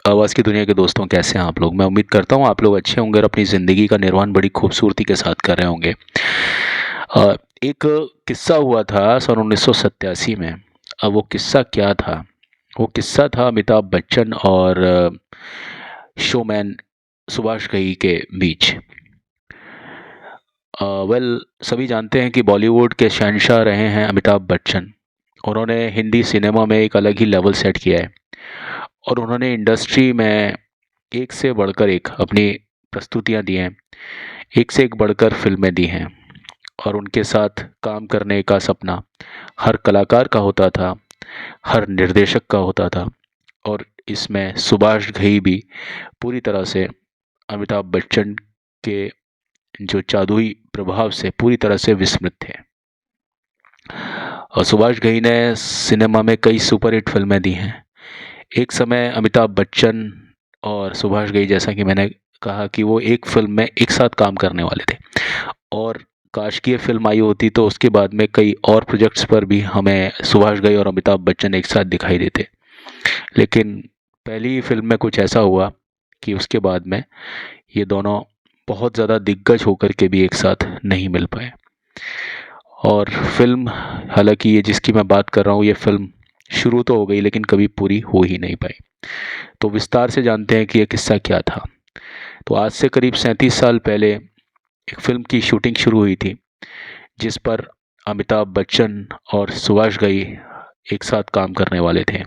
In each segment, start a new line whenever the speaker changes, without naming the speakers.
आवाज़ की दुनिया के दोस्तों, कैसे हैं आप लोग? मैं उम्मीद करता हूँ आप लोग अच्छे होंगे और अपनी ज़िंदगी का निर्वहन बड़ी खूबसूरती के साथ कर रहे होंगे। एक किस्सा हुआ था सन 1987 में। अब वो किस्सा क्या था? वो किस्सा था अमिताभ बच्चन और शोमैन सुभाष घई के बीच। वेल, सभी जानते हैं कि बॉलीवुड के शहंशाह रहे हैं अमिताभ बच्चन। उन्होंने हिंदी सिनेमा में एक अलग ही लेवल सेट किया है और उन्होंने इंडस्ट्री में एक से बढ़कर एक अपनी प्रस्तुतियाँ दी हैं, एक से एक बढ़कर फ़िल्में दी हैं और उनके साथ काम करने का सपना हर कलाकार का होता था, हर निर्देशक का होता था और इसमें सुभाष घई भी पूरी तरह से अमिताभ बच्चन के जो जादुई प्रभाव से पूरी तरह से विस्मृत थे। और सुभाष घई ने सिनेमा में कई सुपरहिट फ़िल्में दी हैं। एक समय अमिताभ बच्चन और सुभाष घई, जैसा कि मैंने कहा कि वो एक फ़िल्म में एक साथ काम करने वाले थे और काश कि ये फ़िल्म आई होती तो उसके बाद में कई और प्रोजेक्ट्स पर भी हमें सुभाष घई और अमिताभ बच्चन एक साथ दिखाई देते। लेकिन पहली फ़िल्म में कुछ ऐसा हुआ कि उसके बाद में ये दोनों बहुत ज़्यादा दिग्गज होकर के भी एक साथ नहीं मिल पाए और फ़िल्म, हालाँकि ये जिसकी मैं बात कर रहा हूँ, ये फ़िल्म शुरू तो हो गई लेकिन कभी पूरी हो ही नहीं पाई। तो विस्तार से जानते हैं कि ये किस्सा क्या था। तो आज से करीब 37 साल पहले एक फ़िल्म की शूटिंग शुरू हुई थी, जिस पर अमिताभ बच्चन और सुभाष घई एक साथ काम करने वाले थे।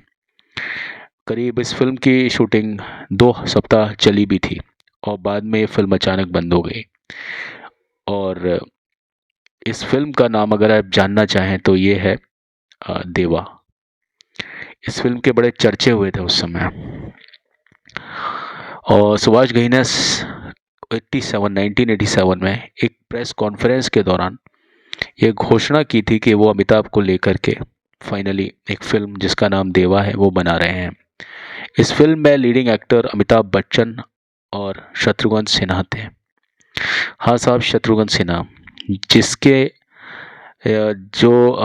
करीब इस फ़िल्म की शूटिंग 2 सप्ताह चली भी थी और बाद में ये फ़िल्म अचानक बंद हो गई। और इस फ़िल्म का नाम अगर आप जानना चाहें तो ये है देवा। इस फ़िल्म के बड़े चर्चे हुए थे उस समय और सुभाष घई ने 1987 में एक प्रेस कॉन्फ्रेंस के दौरान ये घोषणा की थी कि वो अमिताभ को लेकर के फाइनली एक फ़िल्म जिसका नाम देवा है वो बना रहे हैं। इस फ़िल्म में लीडिंग एक्टर अमिताभ बच्चन और शत्रुघ्न सिन्हा थे। हाँ साहब, शत्रुघ्न सिन्हा, जिसके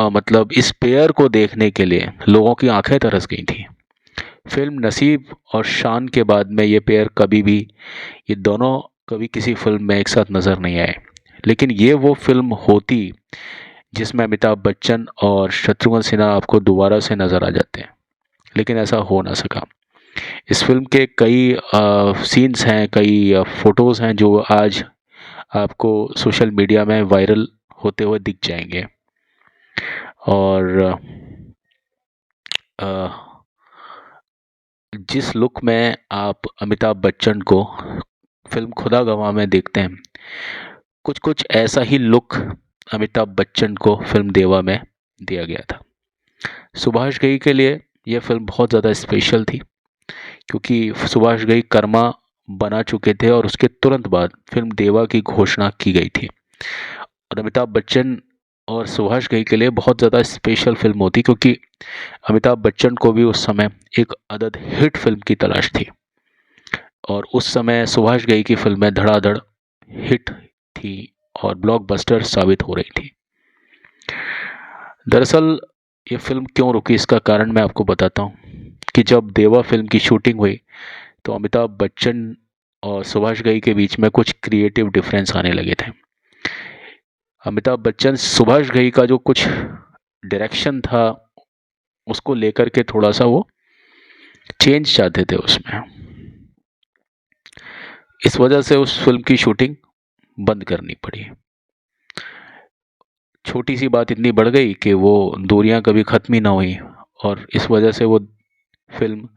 मतलब इस पेयर को देखने के लिए लोगों की आंखें तरस गई थी। फिल्म नसीब और शान के बाद में ये पेयर कभी भी, ये दोनों कभी किसी फिल्म में एक साथ नज़र नहीं आए। लेकिन ये वो फिल्म होती जिसमें अमिताभ बच्चन और शत्रुघ्न सिन्हा आपको दोबारा से नज़र आ जाते हैं, लेकिन ऐसा हो ना सका। इस फिल्म के कई सीन्स हैं, कई फ़ोटोज़ हैं जो आज आपको सोशल मीडिया में वायरल होते हुए दिख जाएंगे। और जिस लुक में आप अमिताभ बच्चन को फिल्म खुदा गवाह में देखते हैं, कुछ कुछ ऐसा ही लुक अमिताभ बच्चन को फिल्म देवा में दिया गया था। सुभाष घई के लिए यह फिल्म बहुत ज़्यादा स्पेशल थी क्योंकि सुभाष घई कर्मा बना चुके थे और उसके तुरंत बाद फिल्म देवा की घोषणा की गई थी। और अमिताभ बच्चन और सुभाष घई के लिए बहुत ज़्यादा स्पेशल फिल्म होती क्योंकि अमिताभ बच्चन को भी उस समय एक अदद हिट फिल्म की तलाश थी और उस समय सुभाष घई की फिल्में धड़ाधड़ हिट थी और ब्लॉकबस्टर साबित हो रही थी। दरअसल ये फिल्म क्यों रुकी, इसका कारण मैं आपको बताता हूँ कि जब देवा फिल्म की शूटिंग हुई तो अमिताभ बच्चन और सुभाष घई के बीच में कुछ क्रिएटिव डिफरेंस आने लगे थे। अमिताभ बच्चन सुभाष घई का जो कुछ डायरेक्शन था उसको लेकर के थोड़ा सा वो चेंज चाहते थे उसमें। इस वजह से उस फिल्म की शूटिंग बंद करनी पड़ी। छोटी सी बात इतनी बढ़ गई कि वो दूरियां कभी ख़त्म ही ना हुई और इस वजह से वो फिल्म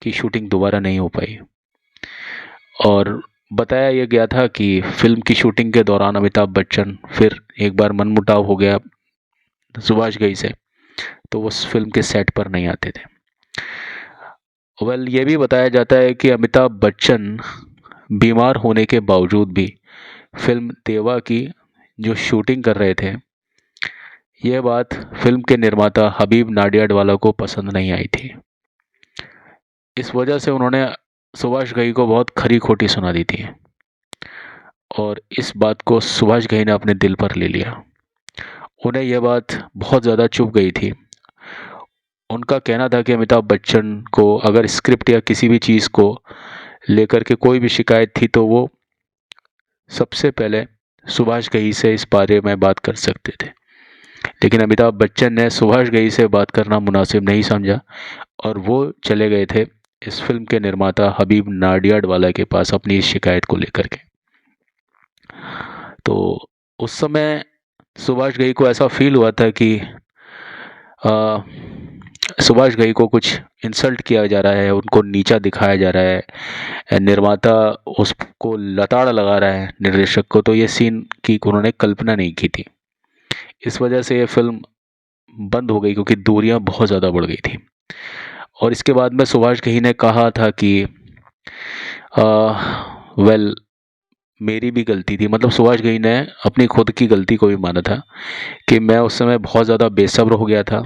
की शूटिंग दोबारा नहीं हो पाई। और बताया यह गया था कि फिल्म की शूटिंग के दौरान अमिताभ बच्चन फिर एक बार मनमुटाव हो गया सुभाष घई से, तो वो उस फिल्म के सेट पर नहीं आते थे। वेल, ये भी बताया जाता है कि अमिताभ बच्चन बीमार होने के बावजूद भी फिल्म देवा की जो शूटिंग कर रहे थे, यह बात फिल्म के निर्माता हबीब नाडियाडवाला को पसंद नहीं आई थी। इस वजह से उन्होंने सुभाष घई को बहुत खरी खोटी सुना दी थी और इस बात को सुभाष घई ने अपने दिल पर ले लिया। उन्हें यह बात बहुत ज़्यादा चुभ गई थी। उनका कहना था कि अमिताभ बच्चन को अगर स्क्रिप्ट या किसी भी चीज़ को लेकर के कोई भी शिकायत थी तो वो सबसे पहले सुभाष घई से इस बारे में बात कर सकते थे। लेकिन अमिताभ बच्चन ने सुभाष घई से बात करना मुनासिब नहीं समझा और वो चले गए थे इस फिल्म के निर्माता हबीब नाडियाडवाला के पास अपनी इस शिकायत को लेकर के। तो उस समय सुभाष घई को ऐसा फील हुआ था कि सुभाष घई को कुछ इंसल्ट किया जा रहा है, उनको नीचा दिखाया जा रहा है, निर्माता उसको लताड़ लगा रहा है निर्देशक को। तो ये सीन की उन्होंने कल्पना नहीं की थी। इस वजह से ये फिल्म बंद हो गई क्योंकि दूरियां बहुत ज़्यादा बढ़ गई थी। और इसके बाद में सुभाष घई ने कहा था कि वेल मेरी भी गलती थी, मतलब सुभाष घई ने अपनी खुद की गलती को भी माना था कि मैं उस समय बहुत ज़्यादा बेसब्र हो गया था।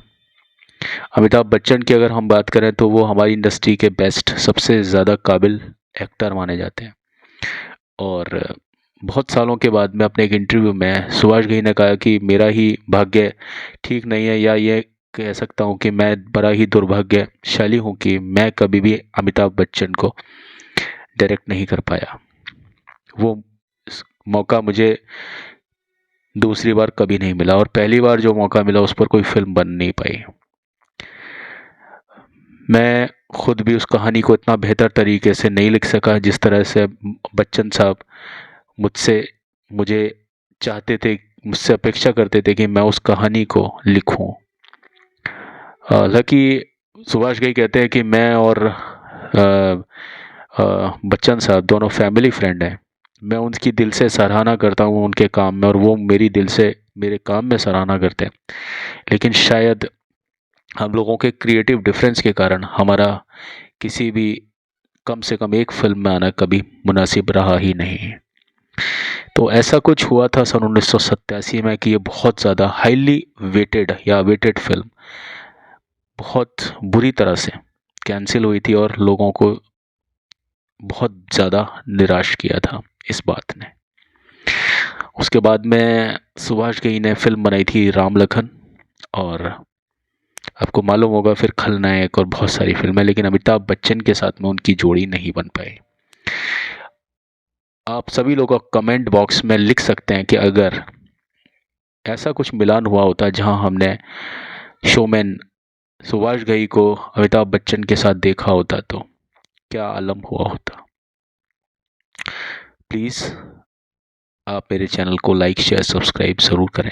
अमिताभ बच्चन की अगर हम बात करें तो वो हमारी इंडस्ट्री के बेस्ट, सबसे ज़्यादा काबिल एक्टर माने जाते हैं। और बहुत सालों के बाद में अपने एक इंटरव्यू में सुभाष घई ने कहा कि मेरा ही भाग्य ठीक नहीं है, या ये कह सकता हूँ कि मैं बड़ा ही दुर्भाग्यशाली हूँ कि मैं कभी भी अमिताभ बच्चन को डायरेक्ट नहीं कर पाया। वो मौका मुझे दूसरी बार कभी नहीं मिला और पहली बार जो मौका मिला उस पर कोई फिल्म बन नहीं पाई। मैं खुद भी उस कहानी को इतना बेहतर तरीके से नहीं लिख सका जिस तरह से बच्चन साहब मुझे चाहते थे, मुझसे अपेक्षा करते थे कि मैं उस कहानी को लिखूं। हालांकि सुभाष घई कहते हैं कि मैं और बच्चन साहब दोनों फैमिली फ्रेंड हैं। मैं उनकी दिल से सराहना करता हूँ उनके काम में और वो मेरी दिल से मेरे काम में सराहना करते हैं। लेकिन शायद हम लोगों के क्रिएटिव डिफरेंस के कारण हमारा किसी भी कम से कम एक फिल्म में आना कभी मुनासिब रहा ही नहीं। तो ऐसा कुछ हुआ था सन 1987 में कि ये बहुत ज़्यादा हाईली वेटेड या वेटेड फिल्म बहुत बुरी तरह से कैंसिल हुई थी और लोगों को बहुत ज़्यादा निराश किया था इस बात ने। उसके बाद में सुभाष घई ने फिल्म बनाई थी राम लखन, और आपको मालूम होगा फिर खलनायक और बहुत सारी फिल्में, लेकिन अमिताभ बच्चन के साथ में उनकी जोड़ी नहीं बन पाई। आप सभी लोग कमेंट बॉक्स में लिख सकते हैं कि अगर ऐसा कुछ मिलान हुआ होता जहां हमने शोमैन सुभाष घई को अमिताभ बच्चन के साथ देखा होता तो क्या आलम हुआ होता। प्लीज़ आप मेरे चैनल को लाइक शेयर सब्सक्राइब ज़रूर करें।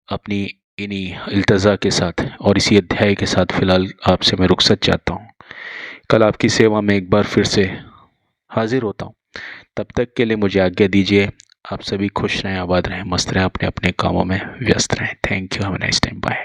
अपनी इन्हीं इल्तज़ा के साथ और इसी अध्याय के साथ फ़िलहाल आपसे मैं रुखसत चाहता हूँ। कल आपकी सेवा में एक बार फिर से हाज़िर होता हूँ। तब तक के लिए मुझे आज्ञा दीजिए। आप सभी खुश रहें, आबाद रहें, मस्त रहें, अपने अपने कामों में व्यस्त रहें। Thank you. Have a nice time. Bye.